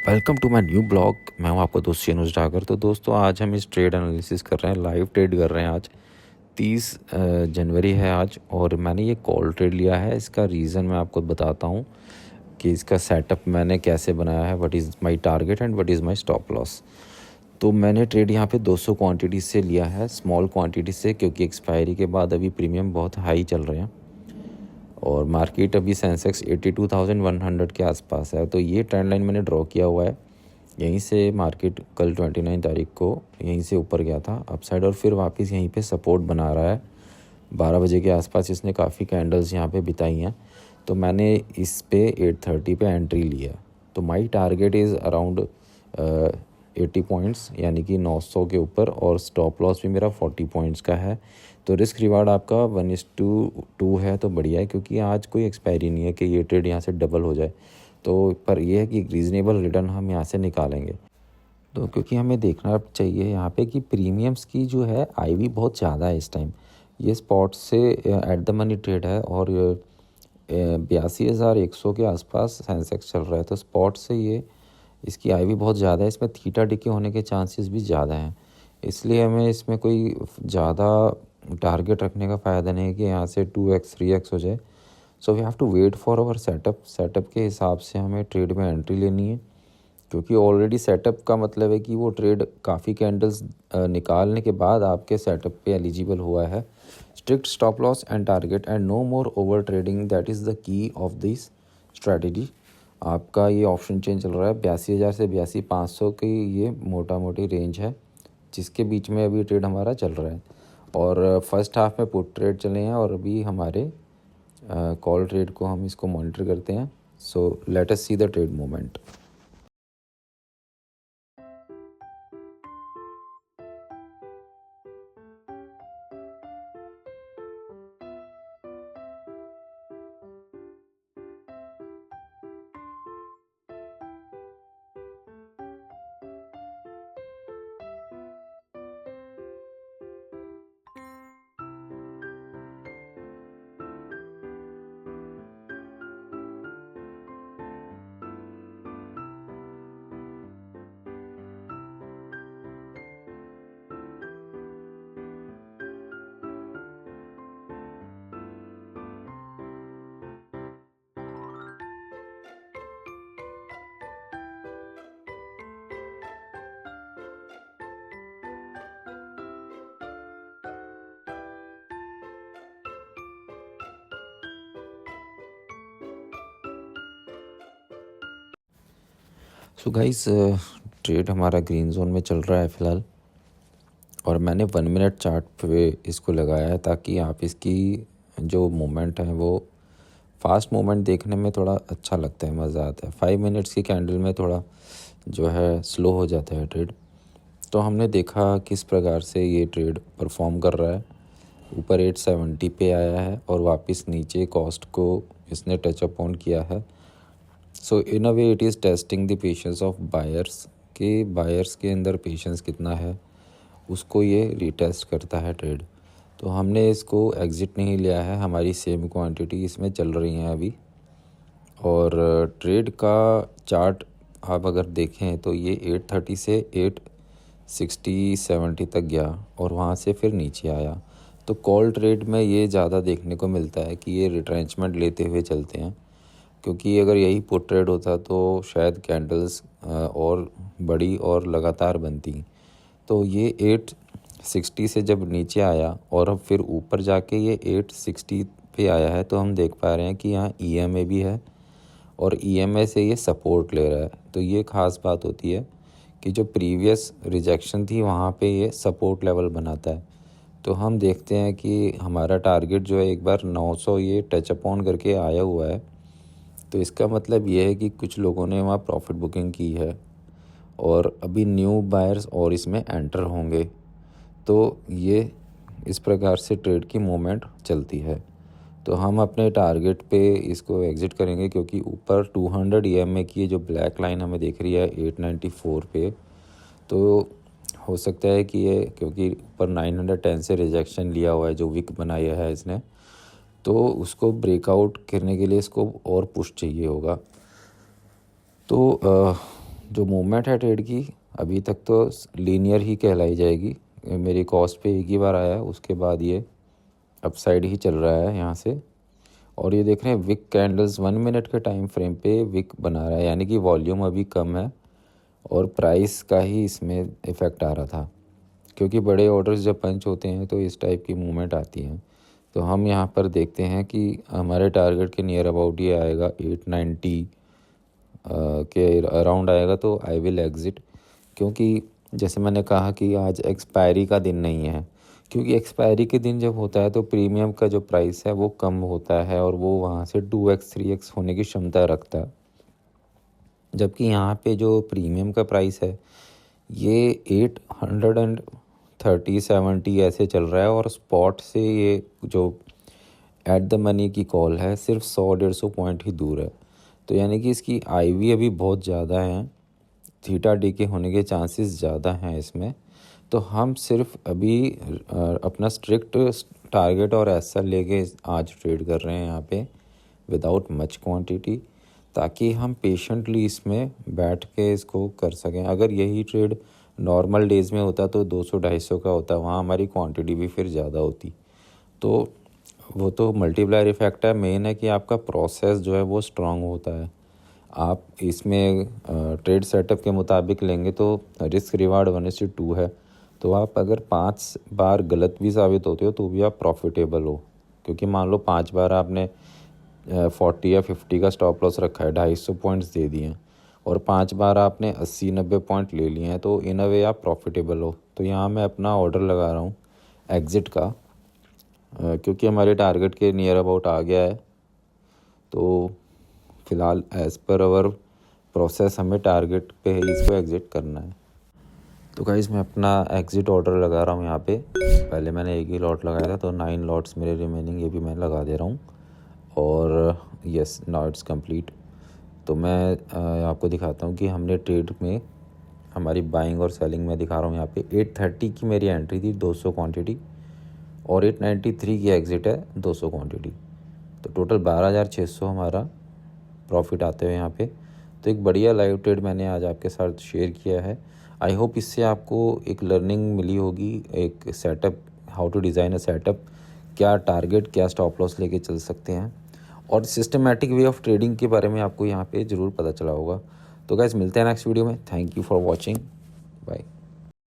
Welcome to my new blog. मैं हूं आपका दोस्त अनुज डागर। तो दोस्तों आज हम इस ट्रेड एनालिसिस कर रहे हैं, लाइव ट्रेड कर रहे हैं। आज 30 जनवरी है आज, और मैंने ये कॉल ट्रेड लिया है। इसका रीज़न मैं आपको बताता हूं कि इसका सेटअप मैंने कैसे बनाया है, what is my target and what is my stop loss. तो मैंने ट्रेड यहाँ पे 200 क्वांटिटी से लिया है, स्मॉल क्वांटिटी से, क्योंकि एक्सपायरी के बाद अभी प्रीमियम बहुत हाई चल रहे हैं और मार्केट अभी सेंसेक्स 82,100 के आसपास है। तो ये ट्रेंड लाइन मैंने ड्रॉ किया हुआ है। यहीं से मार्केट कल 29 तारीख को यहीं से ऊपर गया था अपसाइड, और फिर वापस यहीं पे सपोर्ट बना रहा है। 12 बजे के आसपास इसने काफ़ी कैंडल्स यहाँ पे बिताई हैं। तो मैंने इस पे 830 पे एंट्री ली है। तो my target is around 80 points, यानी कि 900 के ऊपर, और स्टॉप लॉस भी मेरा 40 पॉइंट्स का है। तो रिस्क रिवार्ड आपका 1:2 है, तो बढ़िया है, क्योंकि आज कोई एक्सपायरी नहीं है कि ये ट्रेड यहाँ से डबल हो जाए। तो पर यह है कि रीज़नेबल रिटर्न हम यहाँ से निकालेंगे। तो क्योंकि हमें देखना चाहिए यहाँ पे कि प्रीमियम्स की जो है आईवी बहुत ज़्यादा है इस टाइम। ये स्पॉट से एट द मनी ट्रेड है, और 82,100 के आसपास सेंसेक्स चल रहा है। तो स्पॉट से ये इसकी आईवी बहुत ज़्यादा है, इसमें थीटा डिके होने के चांसेस भी ज़्यादा हैं। इसलिए हमें इसमें कोई ज़्यादा टारगेट रखने का फ़ायदा नहीं है कि यहाँ से 2x 3x हो जाए। So we have to wait for our setup के हिसाब से हमें ट्रेड में एंट्री लेनी है, क्योंकि ऑलरेडी सेटअप का मतलब है कि वो ट्रेड काफ़ी कैंडल्स निकालने के बाद आपके सेटअप पे एलिजिबल हुआ है। Strict stop loss and target and no more over trading, that is the key of this strategy. आपका ये ऑप्शन चेन चल रहा है 82,000 से 82,500 की, ये मोटा मोटी रेंज है जिसके बीच में अभी ट्रेड हमारा चल रहा है। और फर्स्ट हाफ में पुट ट्रेड चले हैं, और अभी हमारे कॉल ट्रेड को हम इसको मॉनिटर करते हैं। So let us see the trade movement. So guys, trade हमारा ग्रीन जोन में चल रहा है फ़िलहाल, और मैंने 1 मिनट चार्ट पे इसको लगाया है ताकि आप इसकी जो मूवमेंट है वो फास्ट मूवमेंट देखने में थोड़ा अच्छा लगता है, मज़ा आता है। 5 मिनट्स की कैंडल में थोड़ा जो है स्लो हो जाता है ट्रेड। तो हमने देखा किस प्रकार से ये ट्रेड परफॉर्म कर रहा है। ऊपर 870 पे आया है और वापस नीचे कॉस्ट को इसने टच अप ऑन किया है। So in a way it is testing the patience of buyers, कि बायर्स के अंदर पेशेंस कितना है, उसको ये रीटेस्ट करता है ट्रेड। तो हमने इसको एग्ज़िट नहीं लिया है, हमारी सेम क्वांटिटी इसमें चल रही हैं अभी। और ट्रेड का चार्ट आप अगर देखें तो ये 830 से 860-70 तक गया, और वहाँ से फिर नीचे आया। तो कॉल ट्रेड में ये ज़्यादा देखने को मिलता है कि ये रिट्रेंचमेंट लेते हुए चलते हैं, क्योंकि अगर यही पुट ट्रेड होता तो शायद कैंडल्स और बड़ी और लगातार बनती। तो ये 860 से जब नीचे आया और अब फिर ऊपर जाके ये 860 पे आया है, तो हम देख पा रहे हैं कि यहाँ EMA भी है, और EMA से ये सपोर्ट ले रहा है। तो ये ख़ास बात होती है कि जो प्रीवियस रिजेक्शन थी वहाँ पे ये सपोर्ट लेवल बनाता है। तो हम देखते हैं कि हमारा टारगेट जो है एक बार 900 ये टच अपॉन करके आया हुआ है। तो इसका मतलब ये है कि कुछ लोगों ने वहाँ प्रॉफिट बुकिंग की है, और अभी न्यू बायर्स और इसमें एंटर होंगे। तो ये इस प्रकार से ट्रेड की मूवमेंट चलती है। तो हम अपने टारगेट पे इसको एग्ज़िट करेंगे, क्योंकि ऊपर 200 EMA की जो ब्लैक लाइन हमें दिख रही है 894 पे, तो हो सकता है कि ये, क्योंकि ऊपर 910 से रिजेक्शन लिया हुआ है, जो विक बनाया है इसने, तो उसको ब्रेकआउट करने के लिए इसको और पुश चाहिए होगा। तो जो मूवमेंट है ट्रेड की अभी तक तो लीनियर ही कहलाई जाएगी। मेरी कॉस्ट पे एक ही बार आया, उसके बाद ये अपसाइड ही चल रहा है यहाँ से। और ये देख रहे हैं विक कैंडल्स 1 मिनट के टाइम फ्रेम पे विक बना रहा है, यानी कि वॉल्यूम अभी कम है और प्राइस का ही इसमें इफ़ेक्ट आ रहा था, क्योंकि बड़े ऑर्डर्स जब पंच होते हैं तो इस टाइप की मूवमेंट आती हैं। तो हम यहाँ पर देखते हैं कि हमारे टारगेट के नियर अबाउट ये आएगा 890 के अराउंड आएगा, तो आई विल एग्ज़िट। क्योंकि जैसे मैंने कहा कि आज एक्सपायरी का दिन नहीं है, क्योंकि एक्सपायरी के दिन जब होता है तो प्रीमियम का जो प्राइस है वो कम होता है और वो वहाँ से 2x 3x होने की क्षमता रखता है। जबकि यहाँ पे जो प्रीमियम का प्राइस है ये 830-70 ऐसे चल रहा है और स्पॉट से ये जो एट द मनी की कॉल है सिर्फ 100-150 पॉइंट ही दूर है। तो यानी कि इसकी आईवी अभी बहुत ज़्यादा है, थीटा डी के होने के चांसेस ज़्यादा हैं इसमें। तो हम सिर्फ अभी अपना स्ट्रिक्ट टारगेट और एसएल लेके आज ट्रेड कर रहे हैं यहाँ पे विदाउट मच क्वांटिटी, ताकि हम पेशेंटली इसमें बैठ के इसको कर सकें। अगर यही ट्रेड नॉर्मल डेज़ में होता तो 200-250 का होता, वहाँ हमारी क्वांटिटी भी फिर ज़्यादा होती। तो वो तो मल्टीप्लायर इफ़ेक्ट है, मेन है कि आपका प्रोसेस जो है वो स्ट्रांग होता है। आप इसमें ट्रेड सेटअप के मुताबिक लेंगे तो रिस्क रिवार्ड 1:2 है। तो आप अगर 5 बार गलत भी साबित होते हो तो भी आप प्रॉफिटेबल हो, क्योंकि मान लो 5 बार आपने 40 या 50 का स्टॉप लॉस रखा है, 250 पॉइंट्स दे दिए हैं और 5 बार आपने 80-90 पॉइंट ले लिए हैं, तो इन अ वे आप प्रॉफिटेबल हो। तो यहाँ मैं अपना ऑर्डर लगा रहा हूँ एग्ज़िट का, क्योंकि हमारे टारगेट के नियर अबाउट आ गया है। तो फ़िलहाल एज़ पर आवर प्रोसेस हमें टारगेट पे ही इसको एग्ज़िट करना है। तो गाइस मैं अपना एग्ज़िट ऑर्डर लगा रहा हूँ यहाँ पे। पहले मैंने एक ही लॉट लगाया था, तो 9 लॉट्स मेरे रिमेनिंग, ये भी मैं लगा दे रहा हूँ। और यस, नाउ इट्स कंप्लीट। तो मैं आपको दिखाता हूँ कि हमने ट्रेड में हमारी बाइंग और सेलिंग में दिखा रहा हूँ यहाँ पे 830 की मेरी एंट्री थी 200 क्वांटिटी और 893 की एग्ज़िट है 200 क्वांटिटी। तो टोटल 12,600 हमारा प्रॉफिट आते हुए यहाँ पे। तो एक बढ़िया लाइव ट्रेड मैंने आज आपके साथ शेयर किया है। आई होप इससे आपको एक लर्निंग मिली होगी, एक setup, how to design a setup, क्या टारगेट क्या स्टॉप लॉस लेके चल सकते हैं, और सिस्टमैटिक वे ऑफ ट्रेडिंग के बारे में आपको यहाँ पे ज़रूर पता चला होगा। तो गाइस मिलते हैं नेक्स्ट वीडियो में। Thank you for watching, bye.